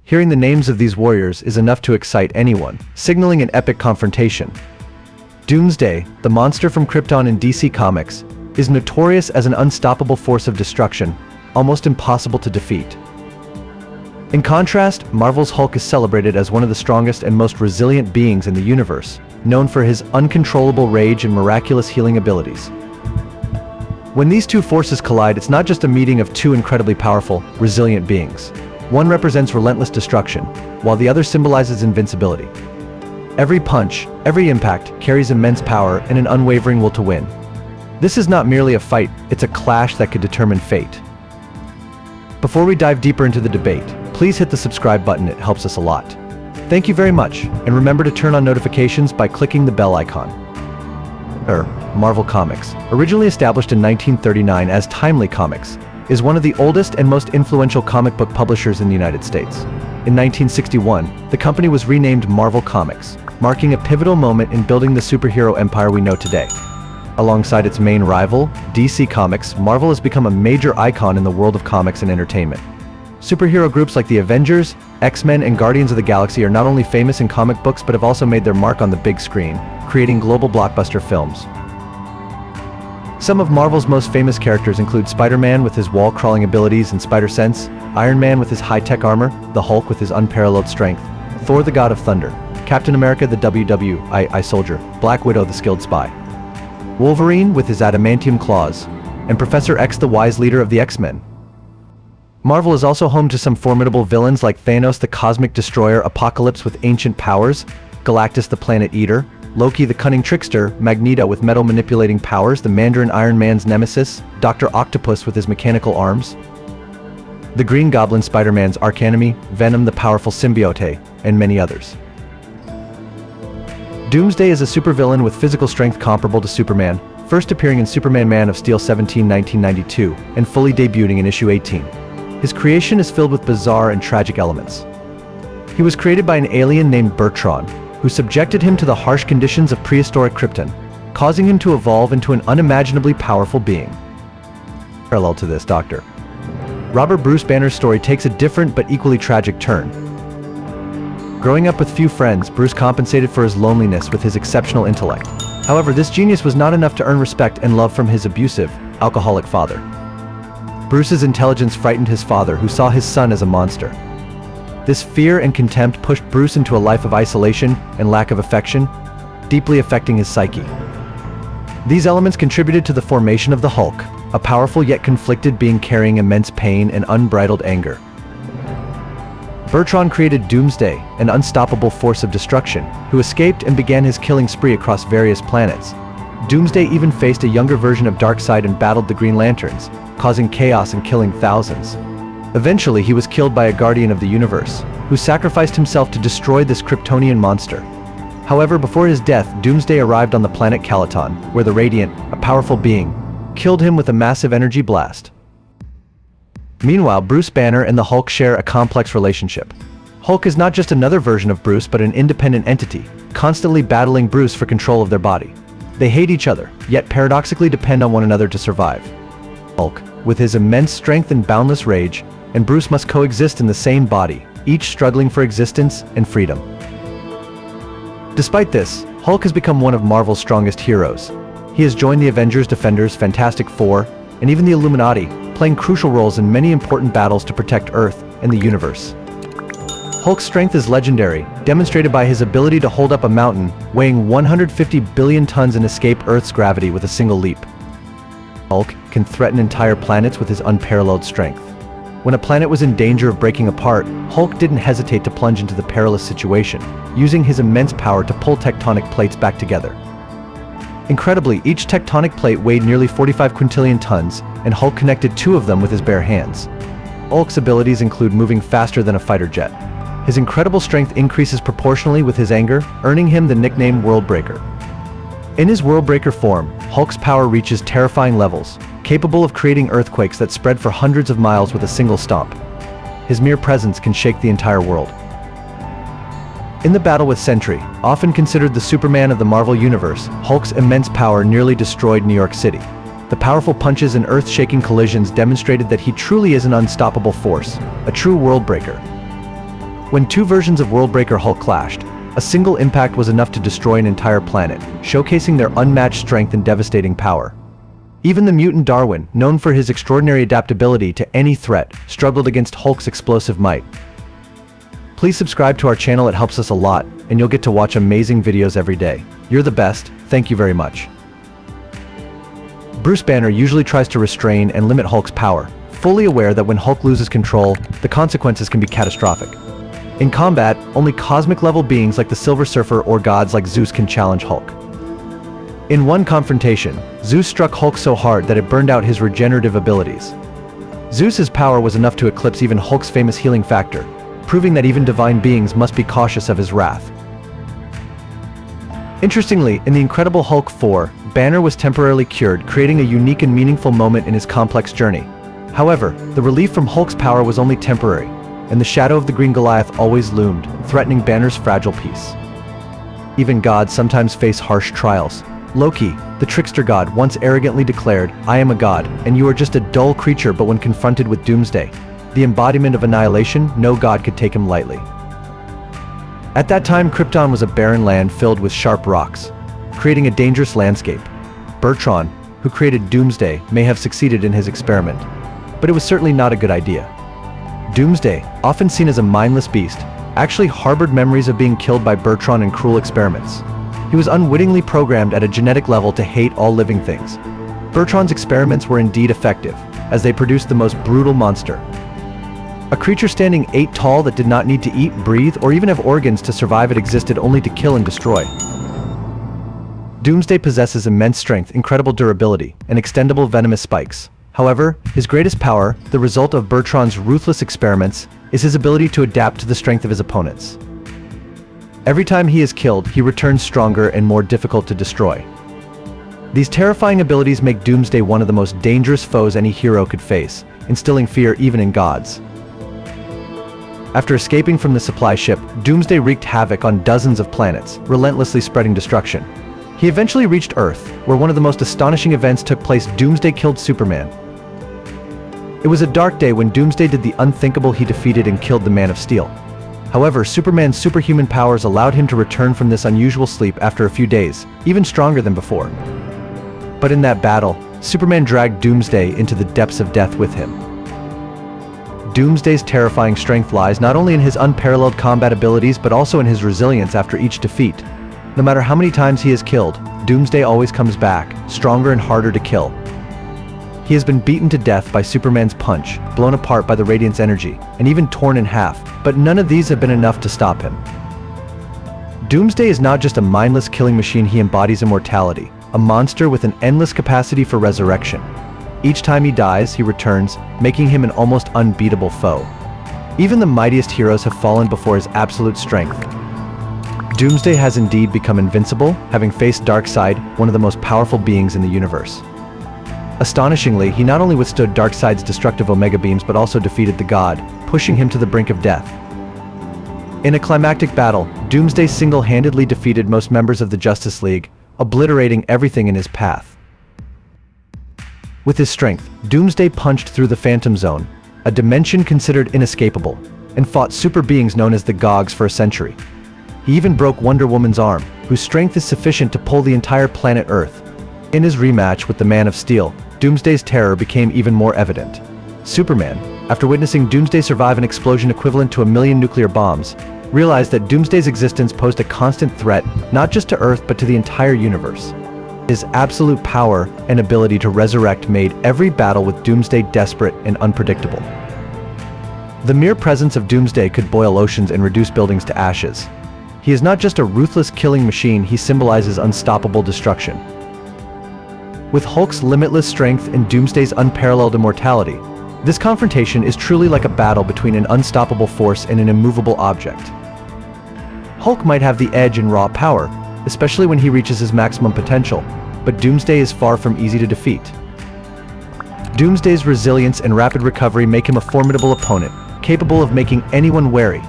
Hearing the names of these warriors is enough to excite anyone, signaling an epic confrontation. Doomsday, the monster from Krypton in DC Comics, is notorious as an unstoppable force of destruction, almost impossible to defeat. In contrast, Marvel's Hulk is celebrated as one of the strongest and most resilient beings in the universe, known for his uncontrollable rage and miraculous healing abilities. When these two forces collide, it's not just a meeting of two incredibly powerful, resilient beings. One represents relentless destruction, while the other symbolizes invincibility. Every punch, every impact, carries immense power and an unwavering will to win. This is not merely a fight, it's a clash that could determine fate. Before we dive deeper into the debate, please hit the subscribe button, it helps us a lot. Thank you very much, and remember to turn on notifications by clicking the bell icon. Marvel Comics, originally established in 1939 as Timely Comics, is one of the oldest and most influential comic book publishers in the United States. In 1961, the company was renamed Marvel Comics, marking a pivotal moment in building the superhero empire we know today. Alongside its main rival, DC Comics, Marvel has become a major icon in the world of comics and entertainment. Superhero groups like the Avengers, X-Men, and Guardians of the Galaxy are not only famous in comic books but have also made their mark on the big screen, creating global blockbuster films. Some of Marvel's most famous characters include Spider-Man with his wall-crawling abilities and spider sense, Iron Man with his high-tech armor, the Hulk with his unparalleled strength, Thor the God of Thunder, Captain America the WWII soldier, Black Widow the skilled spy, Wolverine with his adamantium claws, and Professor X the wise leader of the X-Men. Marvel is also home to some formidable villains like Thanos the cosmic destroyer, Apocalypse with ancient powers, Galactus the planet eater, Loki the cunning trickster, Magneto with metal-manipulating powers, the Mandarin Iron Man's nemesis, Dr. Octopus with his mechanical arms, the Green Goblin Spider-Man's archenemy, Venom the powerful symbiote, and many others. Doomsday is a supervillain with physical strength comparable to Superman, first appearing in Superman Man of Steel 17, 1992, and fully debuting in issue 18. His creation is filled with bizarre and tragic elements. He was created by an alien named Bertrand, who subjected him to the harsh conditions of prehistoric Krypton, causing him to evolve into an unimaginably powerful being. Parallel to this, Dr. Robert Bruce Banner's story takes a different but equally tragic turn. Growing up with few friends, Bruce compensated for his loneliness with his exceptional intellect. However, this genius was not enough to earn respect and love from his abusive, alcoholic father. Bruce's intelligence frightened his father, who saw his son as a monster. This fear and contempt pushed Bruce into a life of isolation and lack of affection, deeply affecting his psyche. These elements contributed to the formation of the Hulk, a powerful yet conflicted being carrying immense pain and unbridled anger. Bertrand created Doomsday, an unstoppable force of destruction, who escaped and began his killing spree across various planets. Doomsday even faced a younger version of Darkseid and battled the Green Lanterns, causing chaos and killing thousands. Eventually, he was killed by a guardian of the universe, who sacrificed himself to destroy this Kryptonian monster. However, before his death, Doomsday arrived on the planet Calaton, where the Radiant, a powerful being, killed him with a massive energy blast. Meanwhile, Bruce Banner and the Hulk share a complex relationship. Hulk is not just another version of Bruce but an independent entity, constantly battling Bruce for control of their body. They hate each other, yet paradoxically depend on one another to survive. Hulk, with his immense strength and boundless rage, and Bruce must coexist in the same body, each struggling for existence and freedom. Despite this, Hulk has become one of Marvel's strongest heroes. He has joined the Avengers, Defenders, Fantastic Four, and even the Illuminati, playing crucial roles in many important battles to protect Earth and the universe. Hulk's strength is legendary, demonstrated by his ability to hold up a mountain weighing 150 billion tons and escape Earth's gravity with a single leap. Hulk can threaten entire planets with his unparalleled strength. When a planet was in danger of breaking apart, Hulk didn't hesitate to plunge into the perilous situation, using his immense power to pull tectonic plates back together. Incredibly, each tectonic plate weighed nearly 45 quintillion tons, and Hulk connected 2 of them with his bare hands. Hulk's abilities include moving faster than a fighter jet. His incredible strength increases proportionally with his anger, earning him the nickname Worldbreaker. In his Worldbreaker form, Hulk's power reaches terrifying levels, capable of creating earthquakes that spread for hundreds of miles with a single stomp. His mere presence can shake the entire world. In the battle with Sentry, often considered the Superman of the Marvel Universe, Hulk's immense power nearly destroyed New York City. The powerful punches and earth-shaking collisions demonstrated that he truly is an unstoppable force, a true world breaker. When two versions of Worldbreaker Hulk clashed, a single impact was enough to destroy an entire planet, showcasing their unmatched strength and devastating power. Even the mutant Darwin, known for his extraordinary adaptability to any threat, struggled against Hulk's explosive might. Please subscribe to our channel, it helps us a lot, and you'll get to watch amazing videos every day. You're the best, thank you very much. Bruce Banner usually tries to restrain and limit Hulk's power, fully aware that when Hulk loses control, the consequences can be catastrophic. In combat, only cosmic-level beings like the Silver Surfer or gods like Zeus can challenge Hulk. In one confrontation, Zeus struck Hulk so hard that it burned out his regenerative abilities. Zeus's power was enough to eclipse even Hulk's famous healing factor, proving that even divine beings must be cautious of his wrath. Interestingly, in The Incredible Hulk 4, Banner was temporarily cured, creating a unique and meaningful moment in his complex journey. However, the relief from Hulk's power was only temporary, and the shadow of the Green Goliath always loomed, threatening Banner's fragile peace. Even gods sometimes face harsh trials. Loki, the trickster god, once arrogantly declared, "I am a god, and you are just a dull creature," but when confronted with Doomsday, the embodiment of annihilation, no god could take him lightly. At that time, Krypton was a barren land filled with sharp rocks, creating a dangerous landscape. Bertrand, who created Doomsday, may have succeeded in his experiment, but it was certainly not a good idea. Doomsday, often seen as a mindless beast, actually harbored memories of being killed by Bertrand in cruel experiments. He was unwittingly programmed at a genetic level to hate all living things. Bertrand's experiments were indeed effective, as they produced the most brutal monster. A creature standing 8 tall that did not need to eat, breathe, or even have organs to survive. It existed only to kill and destroy. Doomsday possesses immense strength, incredible durability, and extendable venomous spikes. However, his greatest power, the result of Bertrand's ruthless experiments, is his ability to adapt to the strength of his opponents. Every time he is killed, he returns stronger and more difficult to destroy. These terrifying abilities make Doomsday one of the most dangerous foes any hero could face, instilling fear even in gods. After escaping from the supply ship, Doomsday wreaked havoc on dozens of planets, relentlessly spreading destruction. He eventually reached Earth, where one of the most astonishing events took place. Doomsday killed Superman. It was a dark day when Doomsday did the unthinkable. He defeated and killed the Man of Steel. However, Superman's superhuman powers allowed him to return from this unusual sleep after a few days, even stronger than before. But in that battle, Superman dragged Doomsday into the depths of death with him. Doomsday's terrifying strength lies not only in his unparalleled combat abilities but also in his resilience after each defeat. No matter how many times he is killed, Doomsday always comes back, stronger and harder to kill. He has been beaten to death by Superman's punch, blown apart by the Radiant's energy, and even torn in half, but none of these have been enough to stop him. Doomsday is not just a mindless killing machine, he embodies immortality, a monster with an endless capacity for resurrection. Each time he dies, he returns, making him an almost unbeatable foe. Even the mightiest heroes have fallen before his absolute strength. Doomsday has indeed become invincible, having faced Darkseid, one of the most powerful beings in the universe. Astonishingly, he not only withstood Darkseid's destructive Omega beams but also defeated the god, pushing him to the brink of death. In a climactic battle, Doomsday single-handedly defeated most members of the Justice League, obliterating everything in his path. With his strength, Doomsday punched through the Phantom Zone, a dimension considered inescapable, and fought super beings known as the Gogs for a century. He even broke Wonder Woman's arm, whose strength is sufficient to pull the entire planet Earth. In his rematch with the Man of Steel, Doomsday's terror became even more evident. Superman, after witnessing Doomsday survive an explosion equivalent to 1 million nuclear bombs, realized that Doomsday's existence posed a constant threat not just to Earth but to the entire universe. His absolute power and ability to resurrect made every battle with Doomsday desperate and unpredictable. The mere presence of Doomsday could boil oceans and reduce buildings to ashes. He is not just a ruthless killing machine, he symbolizes unstoppable destruction. With Hulk's limitless strength and Doomsday's unparalleled immortality, this confrontation is truly like a battle between an unstoppable force and an immovable object. Hulk might have the edge in raw power, especially when he reaches his maximum potential, but Doomsday is far from easy to defeat. Doomsday's resilience and rapid recovery make him a formidable opponent, capable of making anyone wary.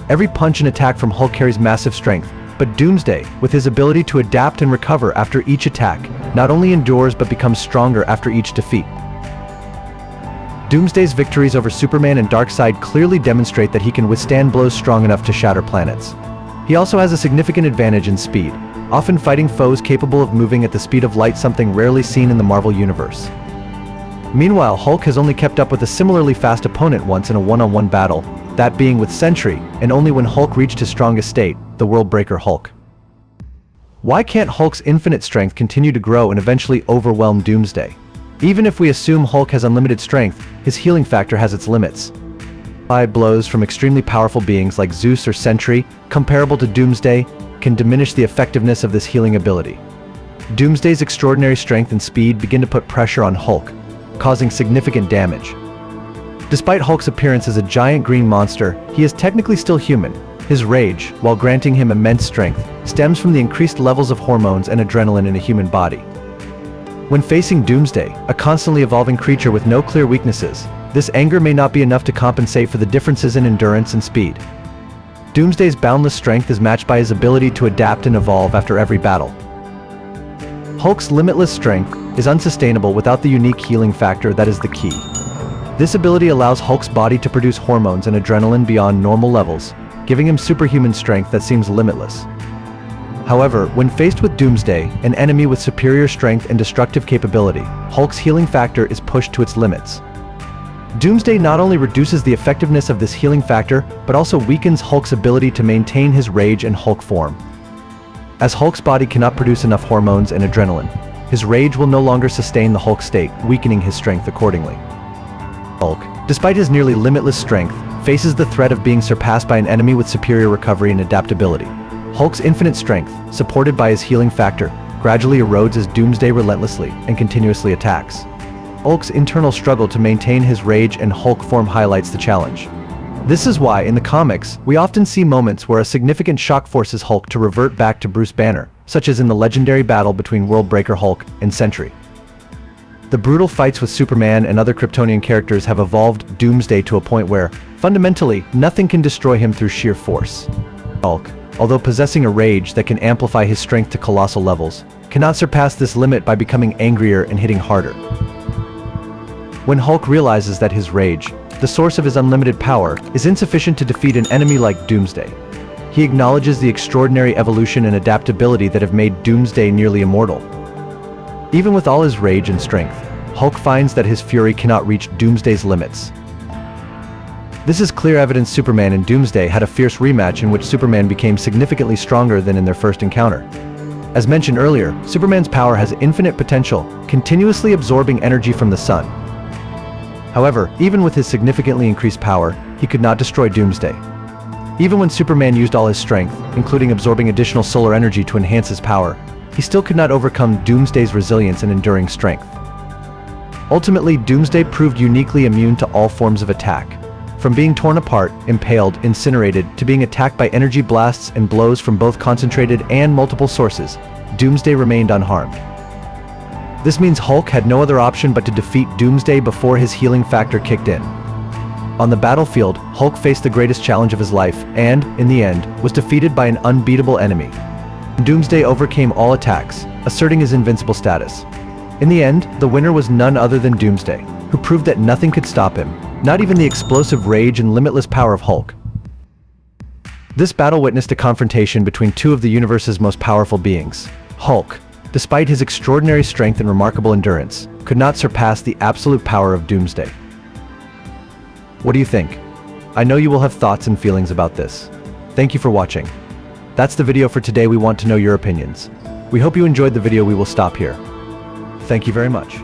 Every punch and attack from Hulk carries massive strength, but Doomsday, with his ability to adapt and recover after each attack, not only endures but becomes stronger after each defeat. Doomsday's victories over Superman and Darkseid clearly demonstrate that he can withstand blows strong enough to shatter planets. He also has a significant advantage in speed, often fighting foes capable of moving at the speed of light, something rarely seen in the Marvel Universe. Meanwhile, Hulk has only kept up with a similarly fast opponent once in a one-on-one battle, that being with Sentry, and only when Hulk reached his strongest state, the World-Breaker Hulk. Why can't Hulk's infinite strength continue to grow and eventually overwhelm Doomsday? Even if we assume Hulk has unlimited strength, his healing factor has its limits. Blows from extremely powerful beings like Zeus or Sentry, comparable to Doomsday, can diminish the effectiveness of this healing ability. Doomsday's extraordinary strength and speed begin to put pressure on Hulk, causing significant damage. Despite Hulk's appearance as a giant green monster, he is technically still human. His rage, while granting him immense strength, stems from the increased levels of hormones and adrenaline in a human body. When facing Doomsday, a constantly evolving creature with no clear weaknesses, this anger may not be enough to compensate for the differences in endurance and speed. Doomsday's boundless strength is matched by his ability to adapt and evolve after every battle. Hulk's limitless strength is unsustainable without the unique healing factor that is the key. This ability allows Hulk's body to produce hormones and adrenaline beyond normal levels, giving him superhuman strength that seems limitless. However, when faced with Doomsday, an enemy with superior strength and destructive capability, Hulk's healing factor is pushed to its limits. Doomsday not only reduces the effectiveness of this healing factor, but also weakens Hulk's ability to maintain his rage and Hulk form. As Hulk's body cannot produce enough hormones and adrenaline, his rage will no longer sustain the Hulk state, weakening his strength accordingly. Hulk, despite his nearly limitless strength, faces the threat of being surpassed by an enemy with superior recovery and adaptability. Hulk's infinite strength, supported by his healing factor, gradually erodes as Doomsday relentlessly and continuously attacks. Hulk's internal struggle to maintain his rage and Hulk form highlights the challenge. This is why, in the comics, we often see moments where a significant shock forces Hulk to revert back to Bruce Banner, such as in the legendary battle between World-Breaker Hulk and Sentry. The brutal fights with Superman and other Kryptonian characters have evolved Doomsday to a point where, fundamentally, nothing can destroy him through sheer force. Hulk, although possessing a rage that can amplify his strength to colossal levels, cannot surpass this limit by becoming angrier and hitting harder. When Hulk realizes that his rage, the source of his unlimited power, is insufficient to defeat an enemy like Doomsday, he acknowledges the extraordinary evolution and adaptability that have made Doomsday nearly immortal. Even with all his rage and strength, Hulk finds that his fury cannot reach Doomsday's limits. This is clear evidence Superman and Doomsday had a fierce rematch in which Superman became significantly stronger than in their first encounter. As mentioned earlier, Superman's power has infinite potential, continuously absorbing energy from the sun. However, even with his significantly increased power, he could not destroy Doomsday. Even when Superman used all his strength, including absorbing additional solar energy to enhance his power, he still could not overcome Doomsday's resilience and enduring strength. Ultimately, Doomsday proved uniquely immune to all forms of attack. From being torn apart, impaled, incinerated, to being attacked by energy blasts and blows from both concentrated and multiple sources, Doomsday remained unharmed. This means Hulk had no other option but to defeat Doomsday before his healing factor kicked in. On the battlefield, Hulk faced the greatest challenge of his life and, in the end, was defeated by an unbeatable enemy. Doomsday overcame all attacks, asserting his invincible status. In the end, the winner was none other than Doomsday, who proved that nothing could stop him, not even the explosive rage and limitless power of Hulk. This battle witnessed a confrontation between two of the universe's most powerful beings. Hulk, despite his extraordinary strength and remarkable endurance, could not surpass the absolute power of Doomsday. What do you think? I know you will have thoughts and feelings about this. Thank you for watching. That's the video for today. We want to know your opinions. We hope you enjoyed the video. We will stop here. Thank you very much.